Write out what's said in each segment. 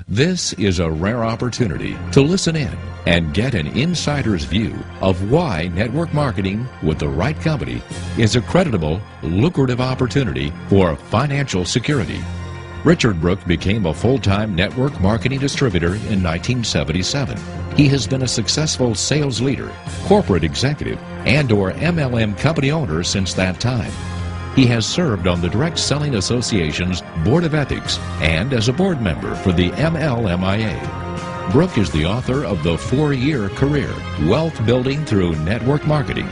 This is a rare opportunity to listen in and get an insider's view of why network marketing with the right company is a creditable, lucrative opportunity for financial security. Richard Brooke became a full-time network marketing distributor in 1977. He has been a successful sales leader, corporate executive, and/or MLM company owner since that time. He has served on the Direct Selling Association's Board of Ethics and as a board member for the MLMIA. Brooke is the author of the 4-year career, Wealth Building Through Network Marketing,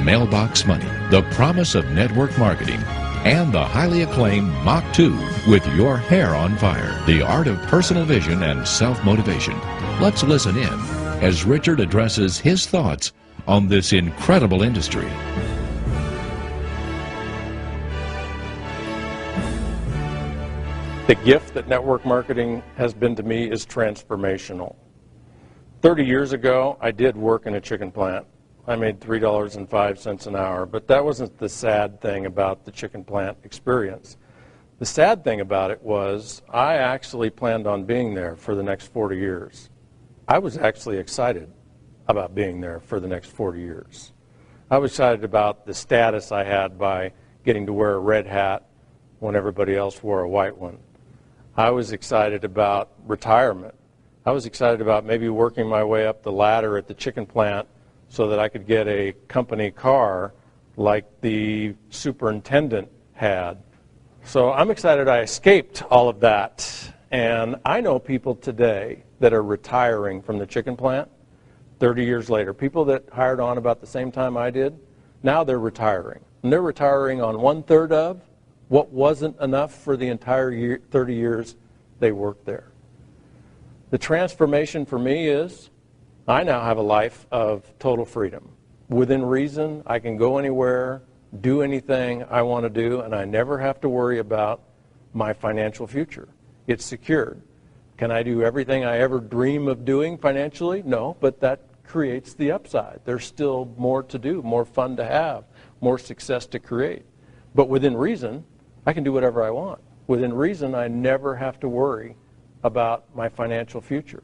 Mailbox Money, The Promise of Network Marketing, and the highly acclaimed Mach 2 with Your Hair on Fire, The Art of Personal Vision and Self-Motivation. Let's listen in as Richard addresses his thoughts on this incredible industry. The gift that network marketing has been to me is transformational. 30 years ago, I did work in a chicken plant. I made $3.05 an hour, but that wasn't the sad thing about the chicken plant experience. The sad thing about it was I actually planned on being there for the next 40 years. I was actually excited about being there for the next 40 years. I was excited about the status I had by getting to wear a red hat when everybody else wore a white one. I was excited about retirement. I was excited about maybe working my way up the ladder at the chicken plant so that I could get a company car like the superintendent had. So I'm excited I escaped all of that. And I know people today that are retiring from the chicken plant 30 years later. People that hired on about the same time I did, now they're retiring. And they're retiring on 1/3 of what wasn't enough for the entire 30 years they worked there. The transformation for me is I now have a life of total freedom. Within reason, I can go anywhere, do anything I want to do, and I never have to worry about my financial future. It's secured. Can I do everything I ever dream of doing financially? No, but that creates the upside. There's still more to do, more fun to have, more success to create. But within reason, I can do whatever I want. Within reason, I never have to worry about my financial future.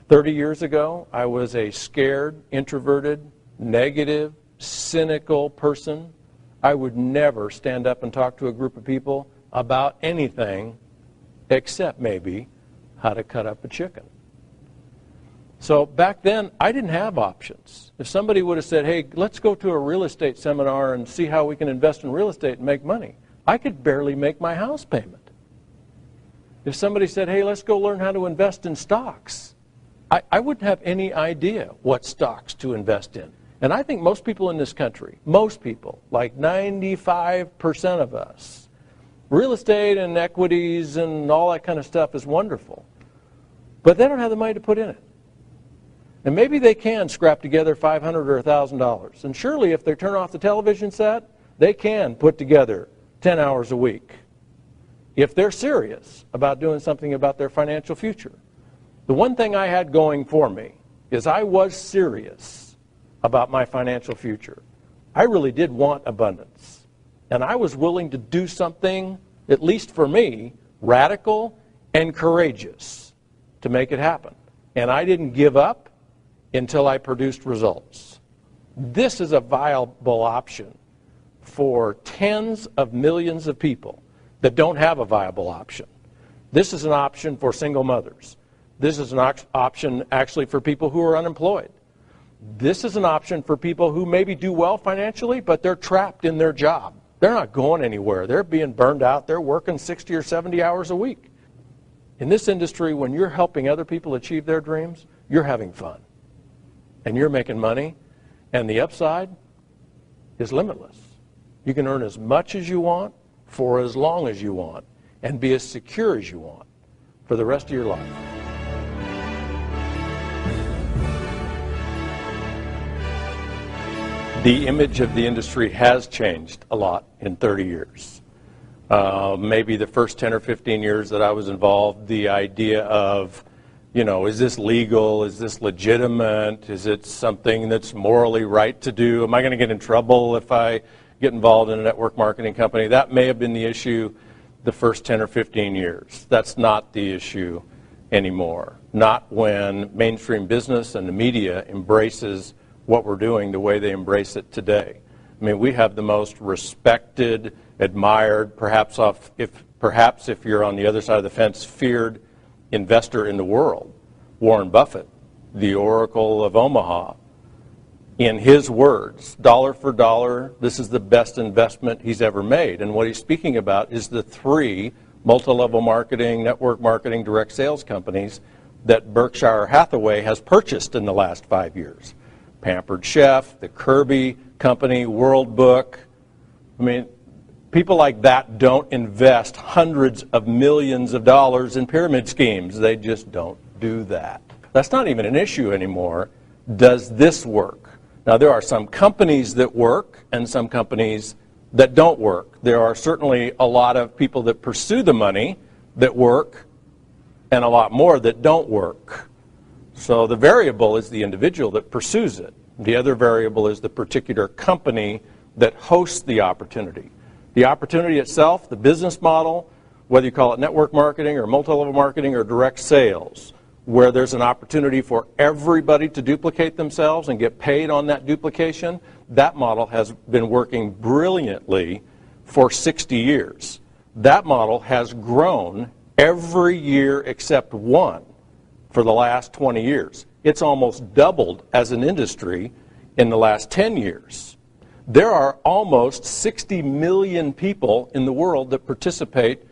30 years ago, I was a scared, introverted, negative, cynical person. I would never stand up and talk to a group of people about anything except maybe how to cut up a chicken. So back then, I didn't have options. If somebody would have said, hey, let's go to a real estate seminar and see how we can invest in real estate and make money, I could barely make my house payment. If somebody said, hey, let's go learn how to invest in stocks, I wouldn't have any idea what stocks to invest in. And I think most people in this country, most people, like 95% of us, real estate and equities and all that kind of stuff is wonderful. But they don't have the money to put in it. And maybe they can scrap together $500 or $1,000. And surely if they turn off the television set, they can put together 10 hours a week if they're serious about doing something about their financial future. The one thing I had going for me is I was serious about my financial future. I really did want abundance. And I was willing to do something, at least for me, radical and courageous to make it happen. And I didn't give up until I produced results. This is a viable option for tens of millions of people that don't have a viable option. This is an option for single mothers. This is an option actually for people who are unemployed. This is an option for people who maybe do well financially, but they're trapped in their job. They're not going anywhere. They're being burned out. They're working 60 or 70 hours a week. In this industry, when you're helping other people achieve their dreams, you're having fun. And you're making money, and the upside is limitless. You can earn as much as you want for as long as you want and be as secure as you want for the rest of your life. The image of the industry has changed a lot in 30 years. Maybe the first 10 or 15 years that I was involved, the idea of, you know, is this legal? Is this legitimate? Is it something that's morally right to do? Am I going to get in trouble if I get involved in a network marketing company? That may have been the issue the first 10 or 15 years. That's not the issue anymore, not when mainstream business and the media embraces what we're doing the way they embrace it today. I mean, we have the most respected, admired, perhaps if you're on the other side of the fence, feared investor in the world, Warren Buffett, the Oracle of Omaha. In his words, dollar for dollar, this is the best investment he's ever made. And what he's speaking about is the three multi-level marketing, network marketing, direct sales companies that Berkshire Hathaway has purchased in the last 5 years. Pampered Chef, the Kirby Company, World Book. I mean, people like that don't invest hundreds of millions of dollars in pyramid schemes. They just don't do that. That's not even an issue anymore. Does this work? Now, there are some companies that work and some companies that don't work. There are certainly a lot of people that pursue the money that work and a lot more that don't work. So the variable is the individual that pursues it. The other variable is the particular company that hosts the opportunity. The opportunity itself, the business model, whether you call it network marketing or multi-level marketing or direct sales, where there's an opportunity for everybody to duplicate themselves and get paid on that duplication, that model has been working brilliantly for 60 years. That model has grown every year except one for the last 20 years. It's almost doubled as an industry in the last 10 years. There are almost 60 million people in the world that participate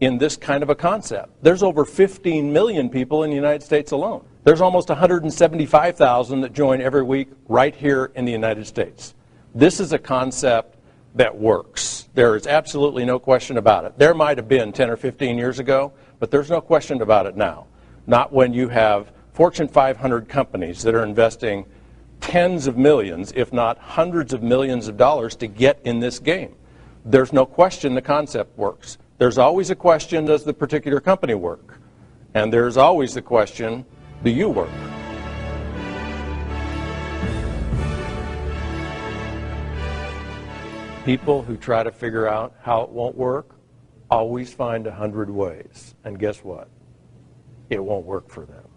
in this kind of a concept. There's over 15 million people in the United States alone. There's almost 175,000 that join every week right here in the United States. This is a concept that works. There is absolutely no question about it. There might have been 10 or 15 years ago, but there's no question about it now. Not when you have Fortune 500 companies that are investing tens of millions, if not hundreds of millions of dollars to get in this game. There's no question the concept works. There's always a question, does the particular company work? And there's always the question, do you work? People who try to figure out how it won't work always find 100 ways. And guess what? It won't work for them.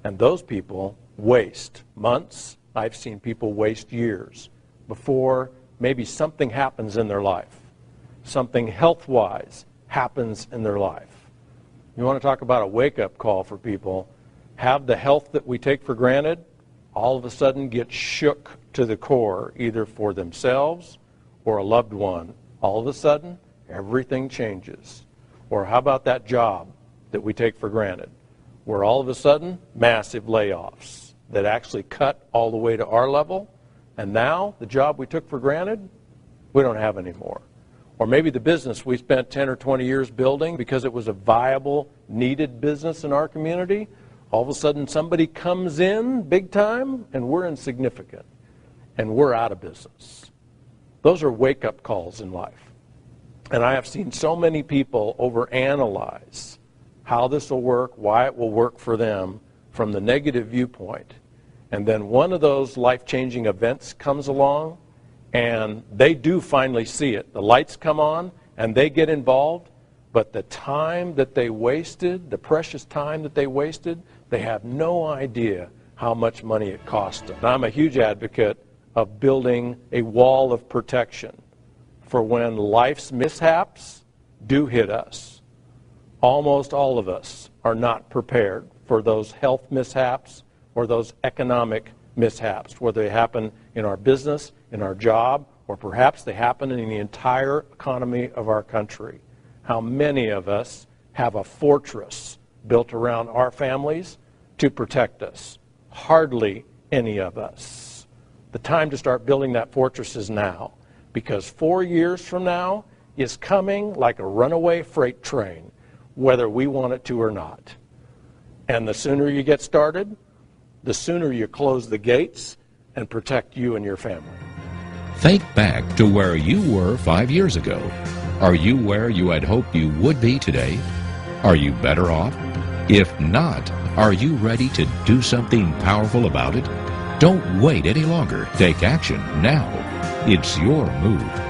And those people waste months. I've seen people waste years before maybe something happens in their life. Something health-wise happens in their life. You want to talk about a wake-up call for people. Have the health that we take for granted all of a sudden get shook to the core, either for themselves or a loved one. All of a sudden, everything changes. Or how about that job that we take for granted, where all of a sudden, massive layoffs that actually cut all the way to our level, and now the job we took for granted, we don't have anymore. Or maybe the business we spent 10 or 20 years building because it was a viable, needed business in our community, all of a sudden somebody comes in big time and we're insignificant and we're out of business. Those are wake-up calls in life. And I have seen so many people overanalyze how this will work, why it will work for them from the negative viewpoint. And then one of those life-changing events comes along and they do finally see it. The lights come on and they get involved, but the time that they wasted, the precious time that they wasted, they have no idea how much money it cost them. And I'm a huge advocate of building a wall of protection for when life's mishaps do hit us. Almost all of us are not prepared for those health mishaps or those economic mishaps, whether they happen in our business, in our job, or perhaps they happen in the entire economy of our country. How many of us have a fortress built around our families to protect us? Hardly any of us. The time to start building that fortress is now, because 4 years from now is coming like a runaway freight train, whether we want it to or not. And the sooner you get started, the sooner you close the gates and protect you and your family. Think back to where you were 5 years ago. Are you where you had hoped you would be today? Are you better off? If not, are you ready to do something powerful about it? Don't wait any longer. Take action now. It's your move.